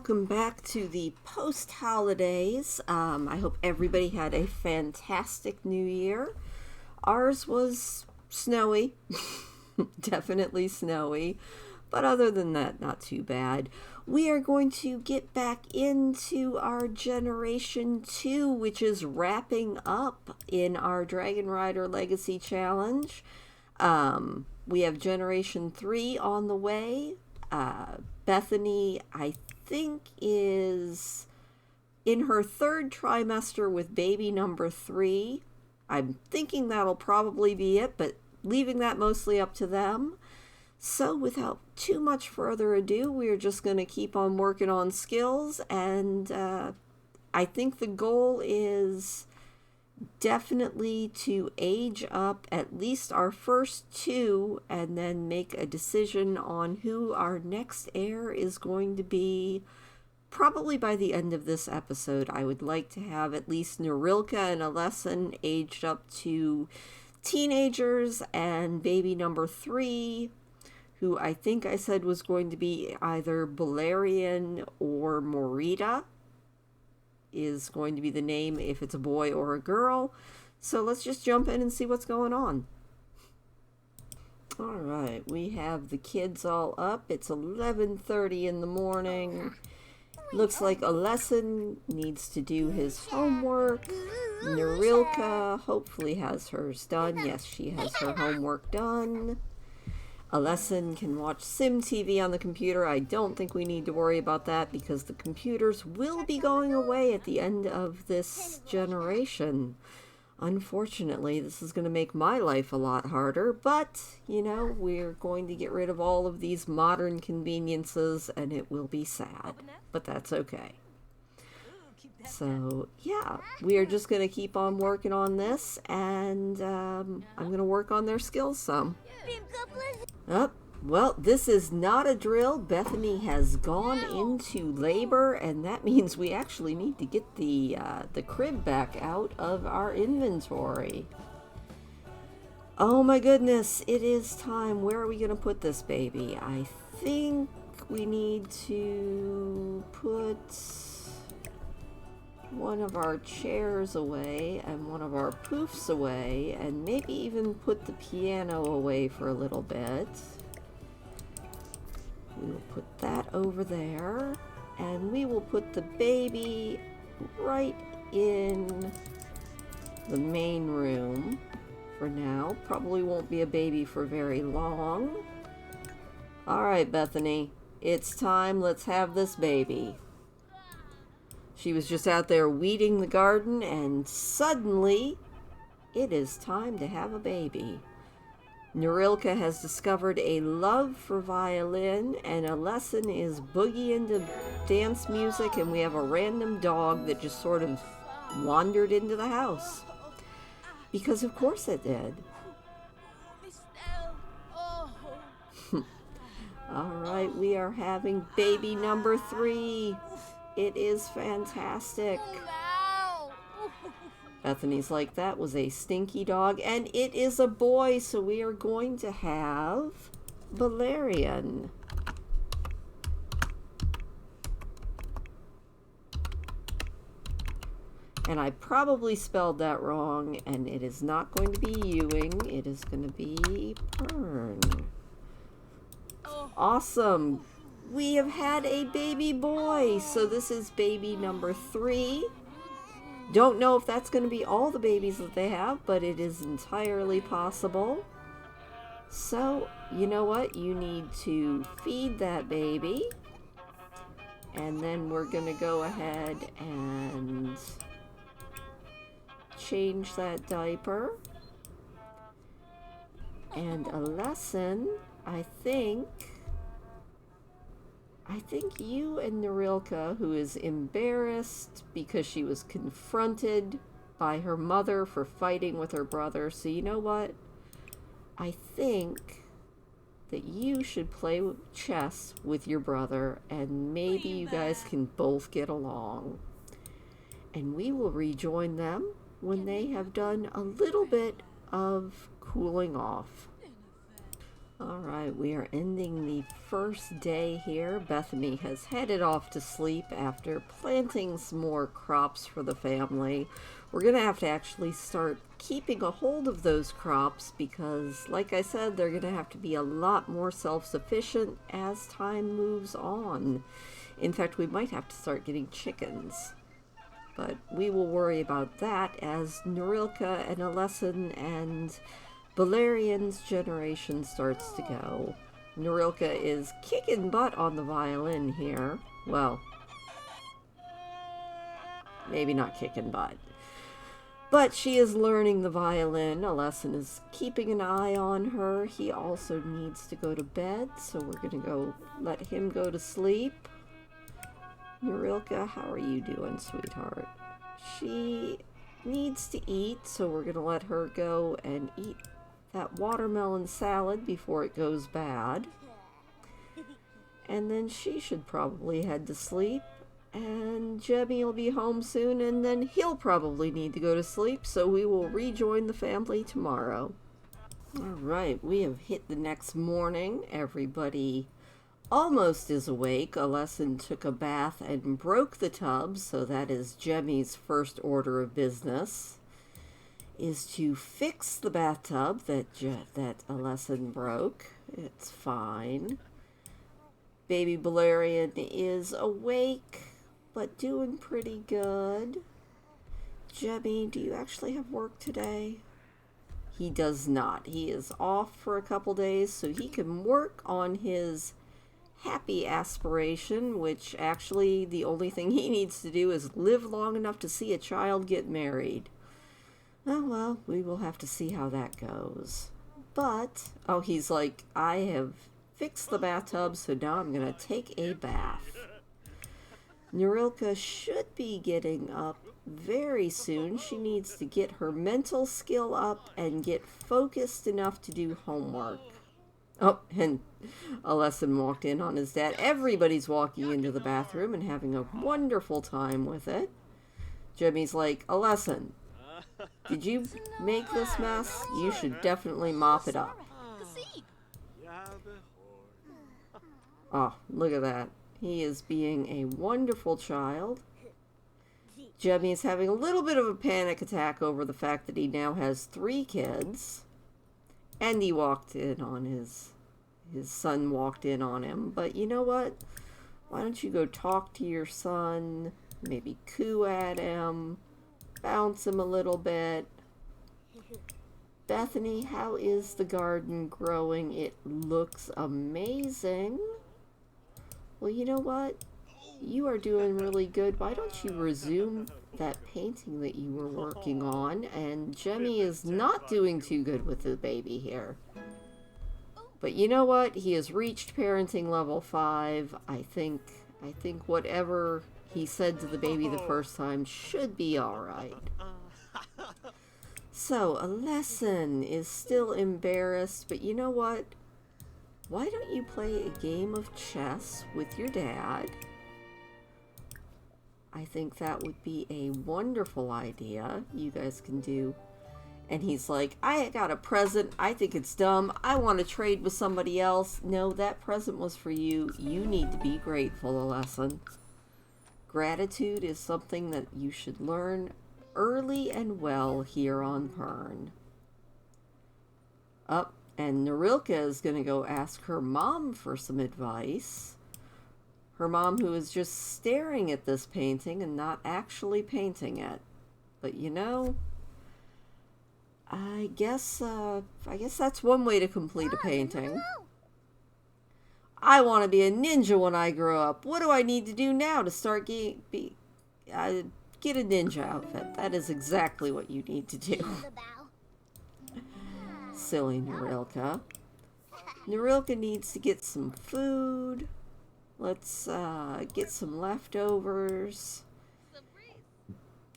welcome back to the post-holidays. I hope everybody had a fantastic new year. Ours was snowy, definitely snowy, but other than that, not too bad. We are going to get back into our Generation 2, which is wrapping up in our Dragonrider Legacy Challenge. We have Generation 3 on the way. Bethany, I think, is in her third trimester with baby number 3. I'm thinking that'll probably be it, but leaving that mostly up to them. So without too much further ado, we're just going to keep on working on skills, and I think the goal is definitely to age up at least our first 2 and then make a decision on who our next heir is going to be. Probably by the end of this episode, I would like to have at least Narilka and Alessan aged up to teenagers, and baby number 3, who I think I said was going to be either Balerion or Morita, is going to be the name if it's a boy or a girl. So let's just jump in and see what's going on. Alright, we have the kids all up. It's 11:30 in the morning. Looks like Alessan needs to do his homework. Narilka hopefully has hers done. Yes, she has her homework done. Alessan can watch Sim TV on the computer. I don't think we need to worry about that because the computers will be going away at the end of this generation. Unfortunately, this is going to make my life a lot harder, but, you know, we're going to get rid of all of these modern conveniences, and it will be sad, but that's okay. So, yeah, we are just going to keep on working on this, and I'm going to work on their skills some. Oh, well, this is not a drill. Bethany has gone into labor, and that means we actually need to get the crib back out of our inventory. Oh my goodness, it is time. Where are we going to put this baby? I think we need to put one of our chairs away and one of our poofs away, and maybe even put the piano away for a little bit. We will put that over there, and we will put the baby right in the main room for now. Probably won't be a baby for very long. Alright, Bethany, it's time. Let's have this baby. She was just out there weeding the garden, and suddenly it is time to have a baby. Narilka has discovered a love for violin, and Alessan is boogieing to dance music, and we have a random dog that just sort of wandered into the house. Because of course it did. Alright, we are having baby number 3. It is fantastic. Bethany's like, that was a stinky dog. And it is a boy, so we are going to have Balerion. And I probably spelled that wrong, and it is not going to be Ewing. It is going to be Pern. Awesome. We have had a baby boy, so this is baby number 3. Don't know if that's going to be all the babies that they have, but it is entirely possible. So, you know what? You need to feed that baby, and then we're going to go ahead and change that diaper. And Alessan, I think you and Narilka, who is embarrassed because she was confronted by her mother for fighting with her brother. So you know what? I think that you should play chess with your brother, and maybe you guys can both get along. And we will rejoin them when they have done a little bit of cooling off. Alright, we are ending the first day here. Bethany has headed off to sleep after planting some more crops for the family. We're going to have to actually start keeping a hold of those crops because, like I said, they're going to have to be a lot more self-sufficient as time moves on. In fact, we might have to start getting chickens. But we will worry about that as Norilka and Alessan and Valerian's generation starts to go. Norilka is kicking butt on the violin here. Well, maybe not kicking butt. But she is learning the violin. Alessan is keeping an eye on her. He also needs to go to bed, so we're going to go let him go to sleep. Norilka, how are you doing, sweetheart? She needs to eat, so we're going to let her go and eat that watermelon salad before it goes bad. And then she should probably head to sleep. And Jemmy will be home soon, and then he'll probably need to go to sleep, so we will rejoin the family tomorrow. Alright, we have hit the next morning. Everybody almost is awake. Alessan took a bath and broke the tub, so that is Jemmy's first order of business, is to fix the bathtub that Alessan broke. It's fine. Baby Valerian is awake, but doing pretty good. Jemmy, do you actually have work today? He does not. He is off for a couple days, so he can work on his happy aspiration, which actually the only thing he needs to do is live long enough to see a child get married. Oh, well, we will have to see how that goes. But, oh, he's like, I have fixed the bathtub, so now I'm going to take a bath. Norilka should be getting up very soon. She needs to get her mental skill up and get focused enough to do homework. Oh, and Alessan walked in on his dad. Everybody's walking into the bathroom and having a wonderful time with it. Jemmy's like, Alessan, did you make this mess? You should definitely mop it up. Oh, look at that. He is being a wonderful child. Jemmy is having a little bit of a panic attack over the fact that he now has 3 kids. And he walked in on his son walked in on him. But you know what? Why don't you go talk to your son, maybe coo at him, bounce him a little bit. Bethany, how is the garden growing? It looks amazing. Well, you know what? You are doing really good. Why don't you resume that painting that you were working on? And Jemmy is not doing too good with the baby here. But you know what? He has reached parenting level 5. I think whatever he said to the baby the first time should be alright. So, Alessan is still embarrassed, but you know what? Why don't you play a game of chess with your dad? I think that would be a wonderful idea. You guys can do. And he's like, I got a present. I think it's dumb. I want to trade with somebody else. No, that present was for you. You need to be grateful, Alessan. Gratitude is something that you should learn early and well here on Pern. Up. And Norilka is going to go ask her mom for some advice. Her mom, who is just staring at this painting and not actually painting it. But you know, I guess that's one way to complete a painting. I want to be a ninja when I grow up. What do I need to do now to start get a ninja outfit? That is exactly what you need to do. Silly Norilka. Norilka needs to get some food. Let's get some leftovers.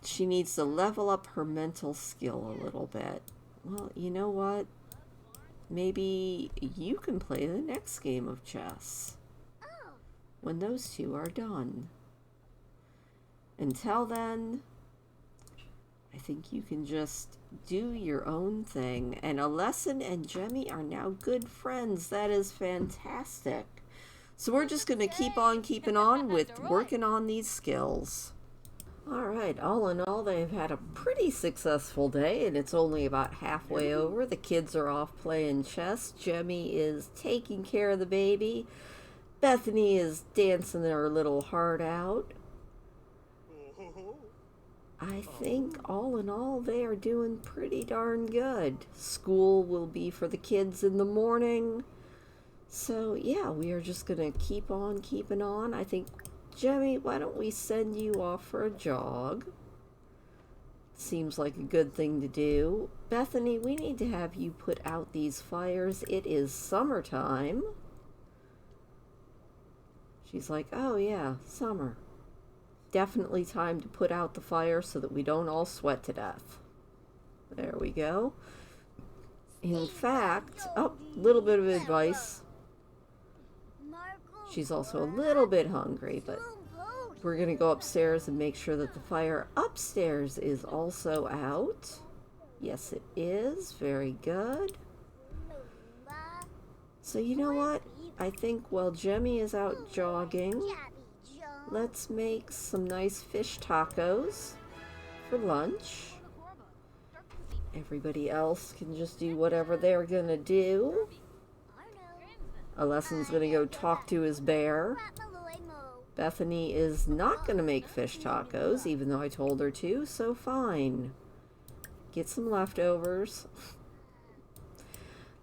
She needs to level up her mental skill a little bit. Well, you know what? Maybe you can play the next game of chess when those two are done. Until then, I think you can just do your own thing. And Alessin and Jemmy are now good friends. That is fantastic. So we're just going to keep on keeping on with working on these skills. Alright, all in all, they've had a pretty successful day, and it's only about halfway over. The kids are off playing chess. Jemmy is taking care of the baby. Bethany is dancing her little heart out. I think all in all, they are doing pretty darn good. School will be for the kids in the morning. So, yeah, we are just going to keep on keeping on. I think, Jemmy, why don't we send you off for a jog? Seems like a good thing to do. Bethany, we need to have you put out these fires. It is summertime. She's like, oh yeah, summer. Definitely time to put out the fire so that we don't all sweat to death. There we go. In fact, little bit of advice. She's also a little bit hungry, but we're going to go upstairs and make sure that the fire upstairs is also out. Yes, it is. Very good. So you know what? I think while Jemmy is out jogging, let's make some nice fish tacos for lunch. Everybody else can just do whatever they're going to do. Alessin's going to go talk to his bear. Bethany is not going to make fish tacos, even though I told her to, so fine. Get some leftovers.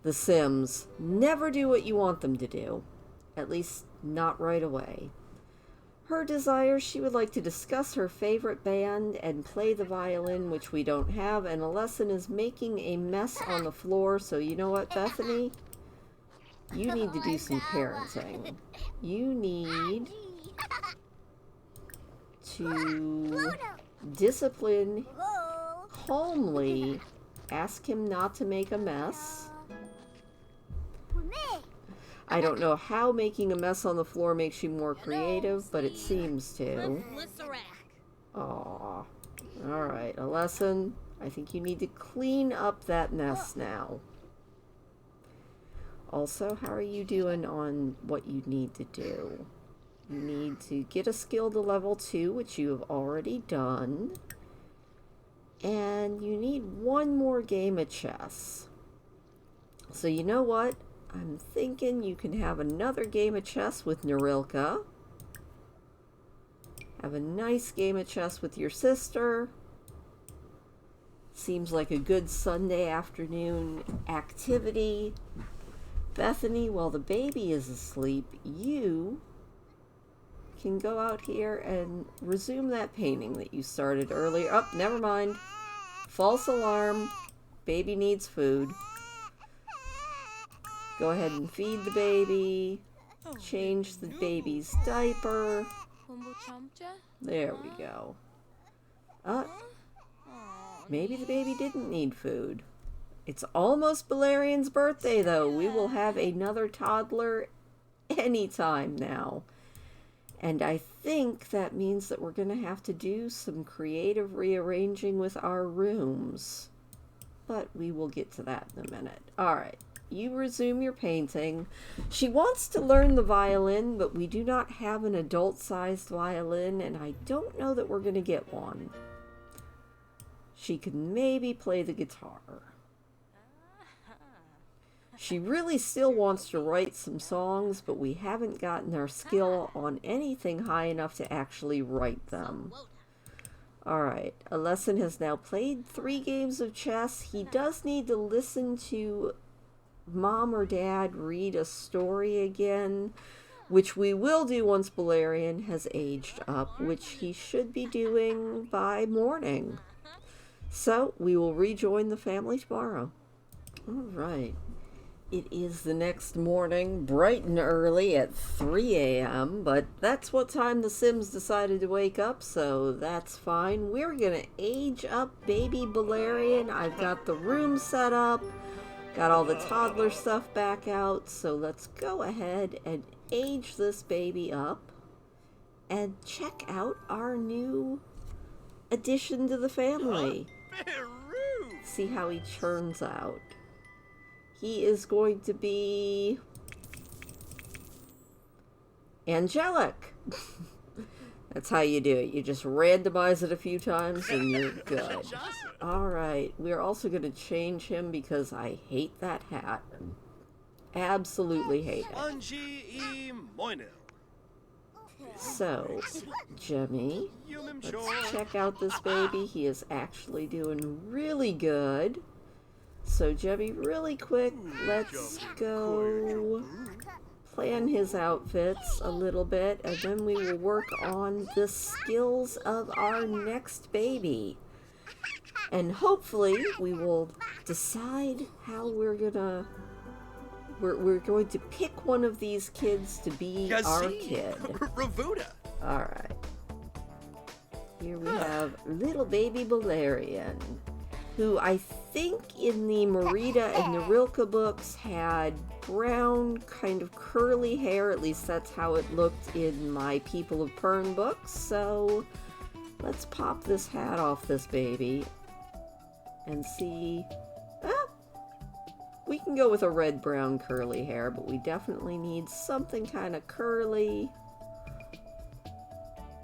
The Sims never do what you want them to do. At least, not right away. Her desires, she would like to discuss her favorite band and play the violin, which we don't have, and Alessin is making a mess on the floor, so you know what, Bethany? You need to do some parenting. You need to discipline calmly. Ask him not to make a mess. I don't know how making a mess on the floor makes you more creative, but it seems to. Aww. Alright, Alessin, I think you need to clean up that mess now. Also, how are you doing on what you need to do? You need to get a skill to level 2, which you have already done. And you need one more game of chess. So you know what? I'm thinking you can have another game of chess with Narilka. Have a nice game of chess with your sister. Seems like a good Sunday afternoon activity. Bethany, while the baby is asleep, you can go out here and resume that painting that you started earlier. Oh, never mind. False alarm. Baby needs food. Go ahead and feed the baby. Change the baby's diaper. There we go. Maybe the baby didn't need food. It's almost Balerian's birthday, though. We will have another toddler anytime now. And I think that means that we're going to have to do some creative rearranging with our rooms. But we will get to that in a minute. Alright, you resume your painting. She wants to learn the violin, but we do not have an adult-sized violin, and I don't know that we're going to get one. She can maybe play the guitar. She really still wants to write some songs, but we haven't gotten our skill on anything high enough to actually write them. Alright, Alessin has now played 3 games of chess. He does need to listen to Mom or Dad read a story again, which we will do once Balerian has aged up, which he should be doing by morning. So, we will rejoin the family tomorrow. Alright. It is the next morning, bright and early at 3 a.m., but that's what time the Sims decided to wake up, so that's fine. We're going to age up baby Balerian. I've got the room set up, got all the toddler stuff back out, so let's go ahead and age this baby up and check out our new addition to the family. See how he churns out. He is going to be angelic. That's how you do it. You just randomize it a few times and you're good. Alright, we're also going to change him because I hate that hat. Absolutely hate it. So, Jemmy, let's check out this baby. He is actually doing really good. So, Jemmy, really quick, let's go plan his outfits a little bit, and then we will work on the skills of our next baby. And hopefully, we will decide how we're gonna... We're going to pick one of these kids to be our kid. Alright. Here we have little baby Balerion, who I think in the Merida and the Rilke books had brown, kind of curly hair. At least that's how it looked in my People of Pern books. So let's pop this hat off this baby and see... We can go with a red-brown curly hair, but we definitely need something kind of curly.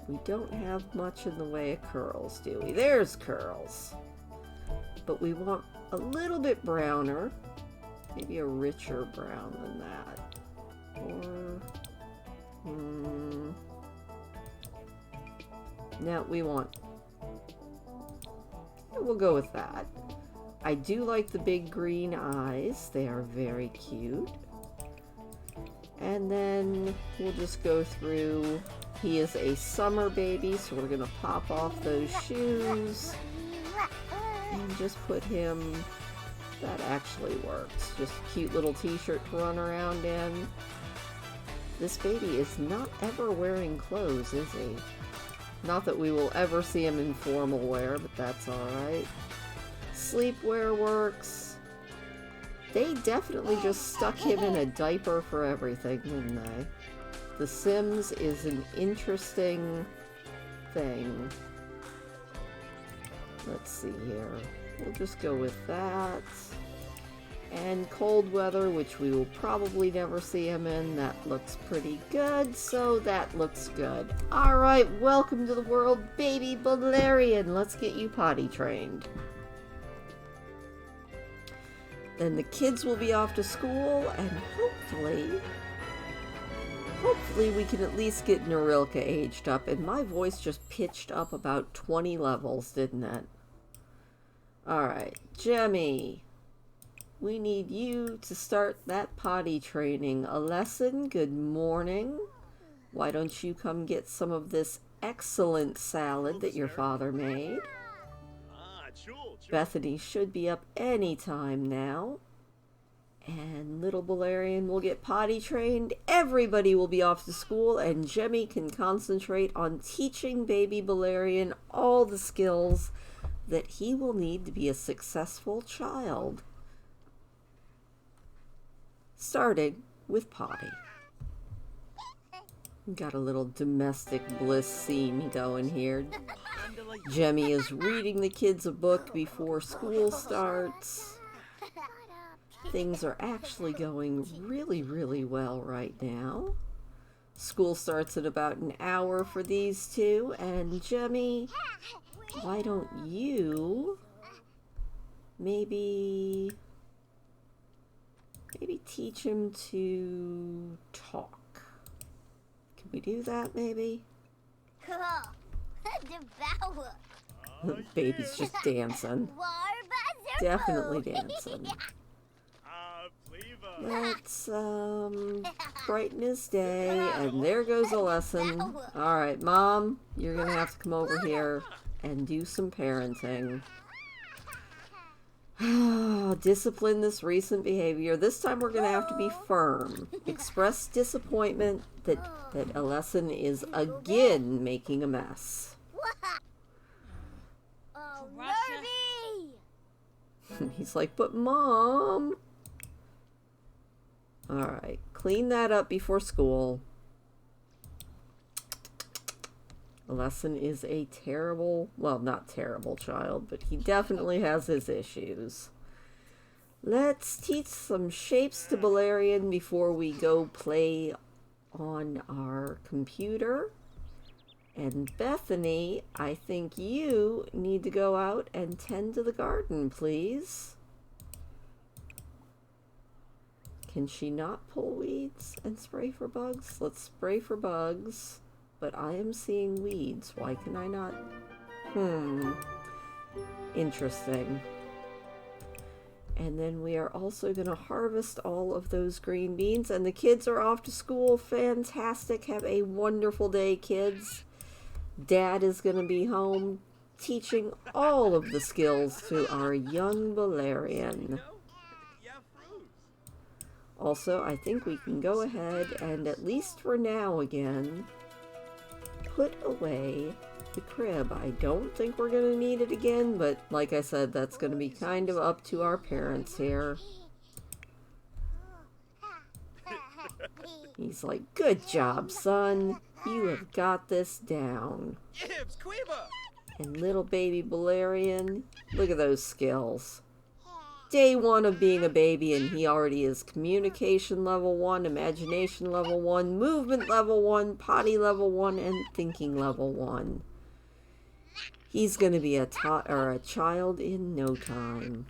We don't have much in the way of curls, do we? There's curls. But we want a little bit browner. Maybe a richer brown than that. Or... No, we want... We'll go with that. I do like the big green eyes. They are very cute. And then we'll just go through. He is a summer baby, so we're going to pop off those shoes. And just put him... That actually works. Just a cute little t-shirt to run around in. This baby is not ever wearing clothes, is he? Not that we will ever see him in formal wear, but that's alright. Sleepwear works. They definitely just stuck him in a diaper for everything, didn't they? The Sims is an interesting thing. Let's see here. We'll just go with that. And cold weather, which we will probably never see him in. That looks pretty good, so that looks good. Alright, welcome to the world, baby Balerion. Let's get you potty trained. Then the kids will be off to school, and hopefully we can at least get Narilka aged up. And my voice just pitched up about 20 levels, didn't it? Alright, Jemmy, we need you to start that potty training. A lesson, good morning. Why don't you come get some of this excellent salad that your father made? Bethany should be up any time now. And little Balerion will get potty trained. Everybody will be off to school, and Jemmy can concentrate on teaching baby Balerion all the skills that he will need to be a successful child. Starting with potty. Got a little domestic bliss scene going here. Jemmy is reading the kids a book before school starts. Things are actually going really, really well right now. School starts in about an hour for these two, and Jemmy, why don't you maybe teach him to talk? Can we do that, maybe? The baby's just dancing. Definitely dancing. Let's brighten his day, and there goes a lesson. Alright, Mom, you're gonna have to come over here and do some parenting. Discipline this recent behavior. This time we're gonna have to be firm. Express disappointment that a lesson is again making a mess. Oh, He's like, but Mom. Alright, clean that up before school. Lesson is a terrible, well, not terrible child, but he definitely has his issues. Let's teach some shapes to Balerion before we go play on our computer. And Bethany, I think you need to go out and tend to the garden, please. Can she not pull weeds and spray for bugs? Let's spray for bugs. But I am seeing weeds. Why can I not? Interesting. And then we are also going to harvest all of those green beans. And the kids are off to school. Fantastic. Have a wonderful day, kids. Dad is going to be home teaching all of the skills to our young Balerion. Also, I think we can go ahead and, at least for now again, put away the crib. I don't think we're going to need it again, but like I said, that's going to be kind of up to our parents here. He's like, good job, son. You have got this down. And little baby Balerion, look at those skills. Day 1 of being a baby, and he already is communication level 1, imagination level 1, movement level 1, potty level 1, and thinking level 1. He's going to be a child in no time.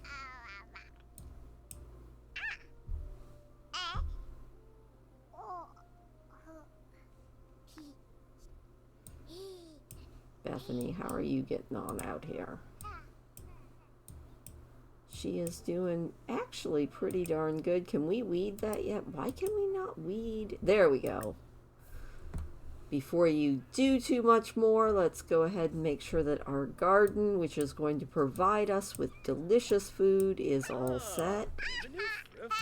Bethany, how are you getting on out here? She is doing actually pretty darn good. Can we weed that yet? Why can we not weed? There we go. Before you do too much more, let's go ahead and make sure that our garden, which is going to provide us with delicious food, is all set.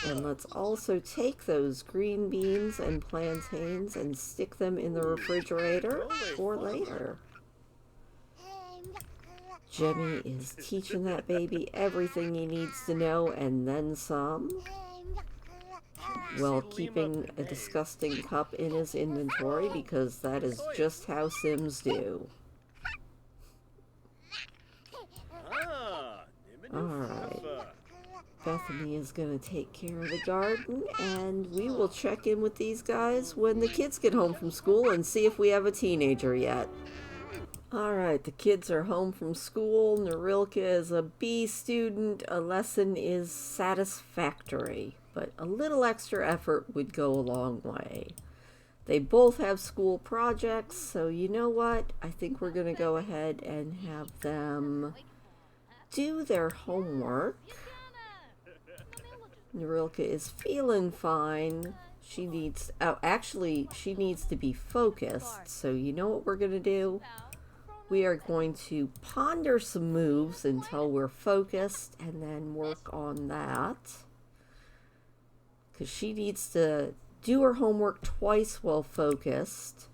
And let's also take those green beans and plantains and stick them in the refrigerator for later. Jemmy is teaching that baby everything he needs to know and then some, while keeping a disgusting cup in his inventory, because that is just how Sims do. Alright. Bethany is going to take care of the garden, and we will check in with these guys when the kids get home from school and see if we have a teenager yet. Alright, the kids are home from school. Nerilka is a B student. A lesson is satisfactory, but a little extra effort would go a long way. They both have school projects, so you know what? I think we're going to go ahead and have them do their homework. Nerilka is feeling fine. She needs to be focused, so you know what we're going to do? We are going to ponder some moves until we're focused and then work on that. Because she needs to do her homework twice while focused.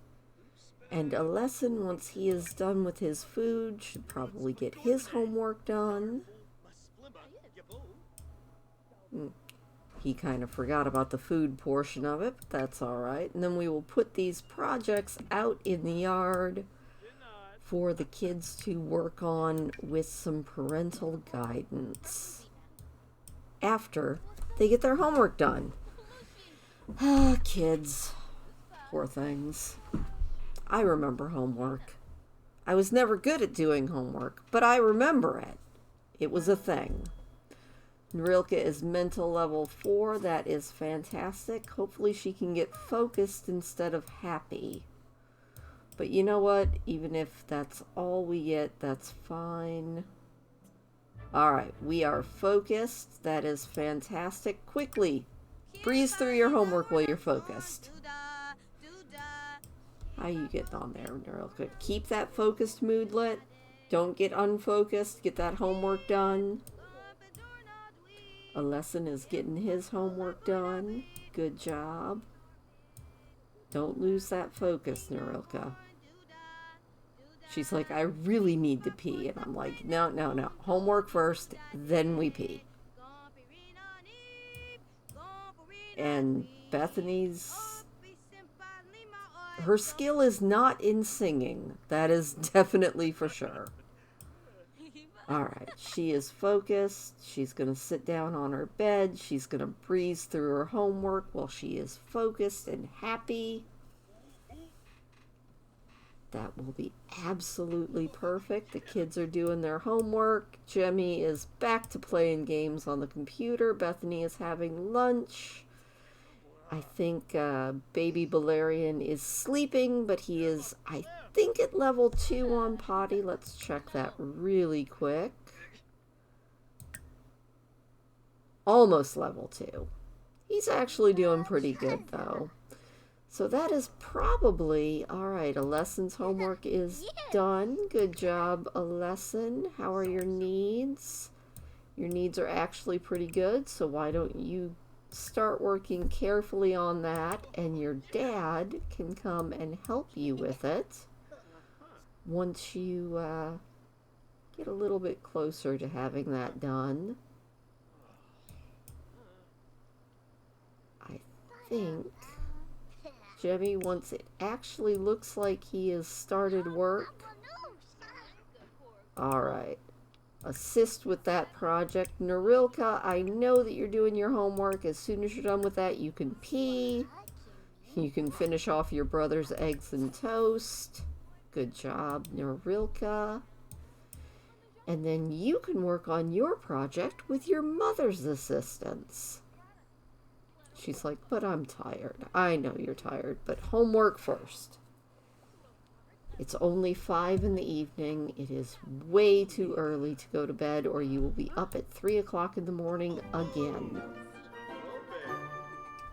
And a lesson, once he is done with his food, should probably get his homework done. He kind of forgot about the food portion of it, but that's alright. And then we will put these projects out in the yard for the kids to work on with some parental guidance after they get their homework done. Ah, kids. Poor things. I remember homework. I was never good at doing homework, but I remember it. It was a thing. Nerilka is mental level 4. That is fantastic. Hopefully she can get focused instead of happy. But you know what? Even if that's all we get, that's fine. Alright, we are focused. That is fantastic. Quickly, breeze through your homework while you're focused. How you getting on there, Nerilka? Keep that focused mood lit. Don't get unfocused. Get that homework done. A lesson is getting his homework done. Good job. Don't lose that focus, Nerilka. She's like, I really need to pee. And I'm like, no. Homework first, then we pee. And Bethany's Her skill is not in singing. That is definitely for sure. Alright, she is focused. She's going to sit down on her bed. She's going to breeze through her homework while she is focused and happy. That will be absolutely perfect. The kids are doing their homework. Jemmy is back to playing games on the computer. Bethany is having lunch. I think baby Balerion is sleeping, but he is, I think, at level 2 on potty. Let's check that really quick. Almost level 2. He's actually doing pretty good, though. So that is probably, alright, a lesson's homework is done. Good job, a lesson. How are your needs? Your needs are actually pretty good, so why don't you start working carefully on that, and your dad can come and help you with it once you get a little bit closer to having that done. I think Jemmy, once it actually looks like he has started work. Alright. Assist with that project. Narilka, I know that you're doing your homework. As soon as you're done with that, you can pee. You can finish off your brother's eggs and toast. Good job, Narilka. And then you can work on your project with your mother's assistance. She's like, but I'm tired. I know you're tired, but homework first. It's only 5 in the evening. It is way too early to go to bed, or you will be up at 3 o'clock in the morning again.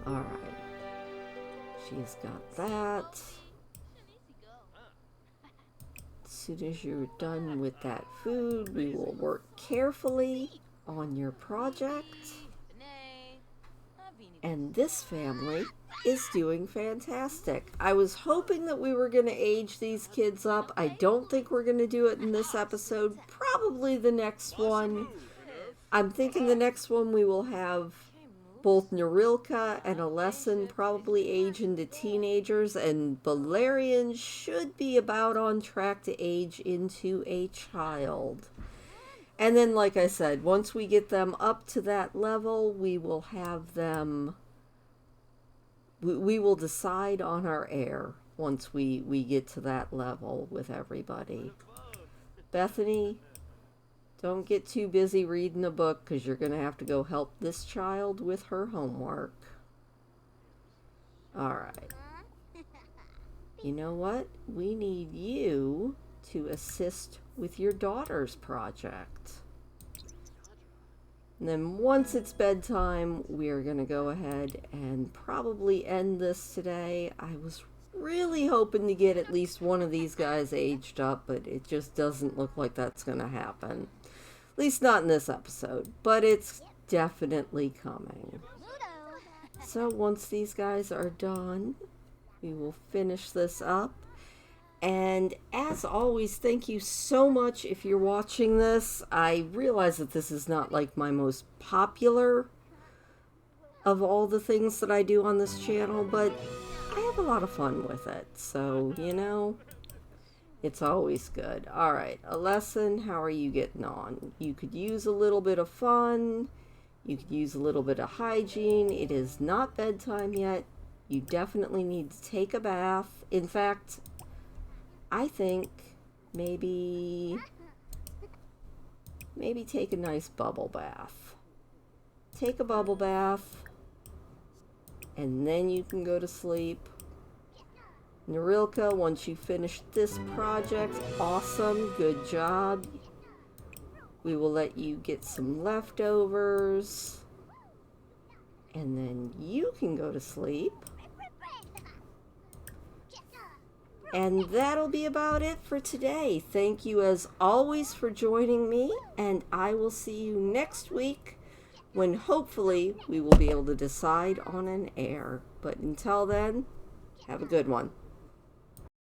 Alright. She's got that. As soon as you're done with that food, we will work carefully on your project. And this family is doing fantastic. I was hoping that we were going to age these kids up. I don't think we're going to do it in this episode. Probably the next one. I'm thinking the next one we will have both Narilka and a lesson probably age into teenagers, and Balerion should be about on track to age into a child. And then, like I said, once we get them up to that level, we will have them, we will decide on our heir once we get to that level with everybody. Bethany, don't get too busy reading a book, because you're going to have to go help this child with her homework. Alright. You know what? We need you to assist with your daughter's project. And then once it's bedtime, we're going to go ahead and probably end this today. I was really hoping to get at least one of these guys aged up, but it just doesn't look like that's going to happen. At least not in this episode, but it's definitely coming. So once these guys are done, we will finish this up. And as always, thank you so much if you're watching this. I realize that this is not like my most popular of all the things that I do on this channel, but I have a lot of fun with it. So, you know, it's always good. Alright, a lesson, how are you getting on? You could use a little bit of fun. You could use a little bit of hygiene. It is not bedtime yet. You definitely need to take a bath. In fact, I think maybe take a nice bubble bath. Take a bubble bath, and then you can go to sleep. Narilka, once you finish this project, awesome, good job. We will let you get some leftovers, and then you can go to sleep. And that'll be about it for today. Thank you as always for joining me, and I will see you next week when hopefully we will be able to decide on an heir. But until then, have a good one.